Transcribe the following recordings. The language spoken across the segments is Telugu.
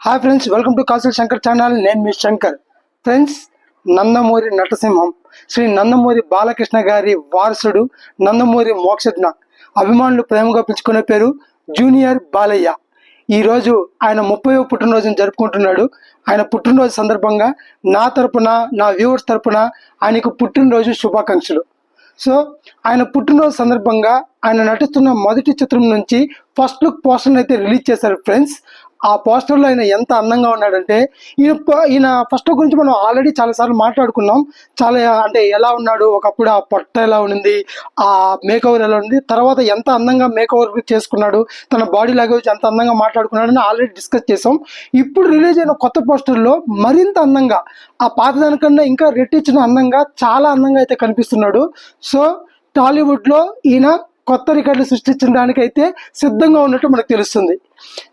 హాయ్ ఫ్రెండ్స్, వెల్కమ్ టు కాసుల శంకర్ ఛానల్. నేను మీ శంకర్. ఫ్రెండ్స్, నందమూరి నటసింహం శ్రీ నందమూరి బాలకృష్ణ గారి వారసుడు నందమూరి మోక్షజ్ఞ, అభిమానులు ప్రేమగా పిలుచుకునే పేరు జూనియర్ బాలయ్య. ఈరోజు ఆయన 30వ పుట్టినరోజును జరుపుకుంటున్నాడు. ఆయన పుట్టినరోజు సందర్భంగా నా తరపున, నా వ్యూవర్స్ తరపున ఆయనకు పుట్టినరోజు శుభాకాంక్షలు. సో ఆయన పుట్టినరోజు సందర్భంగా ఆయన నటిస్తున్న మొదటి చిత్రం నుంచి ఫస్ట్ లుక్ పోస్టర్ అయితే రిలీజ్ చేశారు ఫ్రెండ్స్. ఆ పోస్టర్లో ఆయన ఎంత అందంగా ఉన్నాడంటే, ఈయన ఫస్ట్ గురించి మనం ఆల్రెడీ చాలాసార్లు మాట్లాడుకున్నాం. చాలా అంటే ఎలా ఉన్నాడు, ఒకప్పుడు ఆ పొట్ట ఎలా ఉంది, ఆ మేకఓవర్ ఎలా ఉంది, తర్వాత ఎంత అందంగా మేకఓవర్ చేసుకున్నాడు, తన బాడీ లాంగ్వేజ్ ఎంత అందంగా మాట్లాడుకున్నాడు అని ఆల్రెడీ డిస్కస్ చేసాం. ఇప్పుడు రిలీజ్ అయిన కొత్త పోస్టర్లో మరింత అందంగా, ఆ పాత దానికన్నా ఇంకా రెట్టించిన అందంగా, చాలా అందంగా అయితే కనిపిస్తున్నాడు. సో టాలీవుడ్లో ఈయన కొత్త రికార్డులు సృష్టించిన దానికైతే సిద్ధంగా ఉన్నట్టు మనకు తెలుస్తుంది.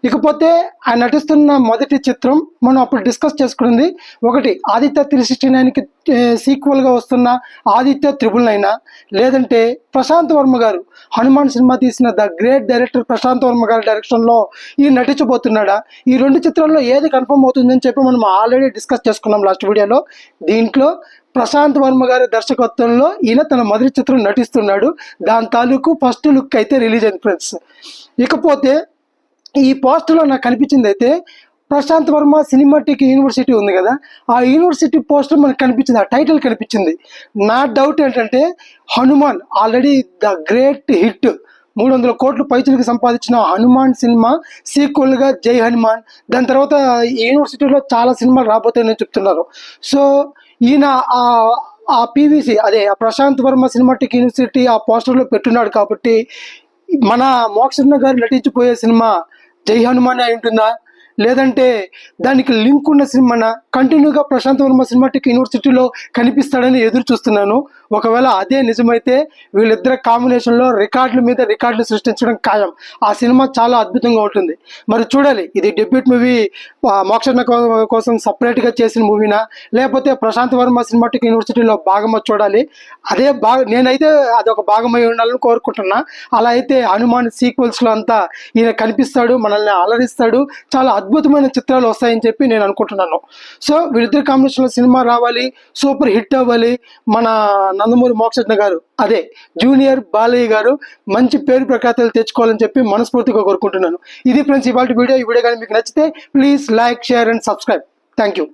ఇకపోతే ఆయన నటిస్తున్న మొదటి చిత్రం మనం అప్పుడు డిస్కస్ చేసుకున్నది ఒకటి ఆదిత్య 369కి సీక్వెల్గా వస్తున్న ఆదిత్య 999, లేదంటే ప్రశాంత్ వర్మ గారు హనుమాన్ సినిమా తీసిన the great director Prashanth Varma గారి డైరెక్షన్లో ఈ నటించబోతున్నాడా. ఈ రెండు చిత్రాల్లో ఏది కన్ఫర్మ్ అవుతుందని చెప్పి మనం ఆల్రెడీ డిస్కస్ చేసుకున్నాం లాస్ట్ వీడియోలో. దీంట్లో ప్రశాంత్ వర్మ గారి దర్శకత్వంలో ఈయన తన మొదటి చిత్రం నటిస్తున్నాడు. దాని తాలూకు ఫస్ట్ లుక్ అయితే రిలీజ్ అయింది ఫ్రెండ్స్. ఇకపోతే ఈ పోస్టర్లో నాకు కనిపించింది అయితే ప్రశాంత్ వర్మ సినిమాటిక్ యూనివర్సిటీ ఉంది కదా, ఆ యూనివర్సిటీ పోస్టర్ మనకు కనిపించింది, ఆ టైటిల్ కనిపించింది. నా డౌట్ ఏంటంటే, Hanuman already the great hit 300 కోట్లు పైచులకు సంపాదించిన హనుమాన్ సినిమా సీక్వెల్గా జై హనుమాన్, దాని తర్వాత యూనివర్సిటీలో చాలా సినిమాలు రాబోతాయని చెప్తున్నారు. సో ఈయన ఆ పీవీసీ అదే ఆ ప్రశాంత్ వర్మ సినిమాటిక్ యూనివర్సిటీ ఆ పోస్టర్లో పెట్టున్నాడు కాబట్టి మన మోక్షజ్ఞ గారు నటించిపోయే సినిమా జై హనుమాన్ అయి ఉంటుందా, లేదంటే దానికి లింక్ ఉన్న సినిమా కంటిన్యూగా ప్రశాంత్ వర్మ సినిమాటిక్ యూనివర్సిటీలో కనిపిస్తాడని ఎదురు చూస్తున్నాను. ఒకవేళ అదే నిజమైతే వీళ్ళిద్దరు కాంబినేషన్లో రికార్డుల మీద రికార్డులు సృష్టించడం ఖాయం. ఆ సినిమా చాలా అద్భుతంగా ఉంటుంది. మరి చూడాలి, ఇది డెబ్యూట్ మూవీ మోక్షజ్ఞ కోసం సపరేట్గా చేసిన మూవీనా, లేకపోతే ప్రశాంత్ వర్మ సినిమాటిక్ యూనివర్సిటీలో భాగమో చూడాలి. అదే నేనైతే అదొక భాగమై ఉండాలని కోరుకుంటున్నా. అలా అయితే హనుమాన్ సీక్వెల్స్లో అంతా ఈయన కనిపిస్తాడు, మనల్ని అలరిస్తాడు, చాలా అద్భుతమైన చిత్రాలు వస్తాయని చెప్పి నేను అనుకుంటున్నాను. సో వీళ్ళిద్దరి కాంబినేషన్లో సినిమా రావాలి, సూపర్ హిట్ అవ్వాలి. మన నందమూరి మోక్షజ్ఞ గారు అదే జూనియర్ బాలయ్య గారు మంచి పేరు ప్రఖ్యాతలు తెచ్చుకోవాలని చెప్పి మనస్ఫూర్తిగా కోరుకుంటున్నాను. ఇది ఫ్రెండ్స్ ఇవాళ వీడియో. ఈ వీడియో కానీ మీకు నచ్చితే please like, share and subscribe. Thank you.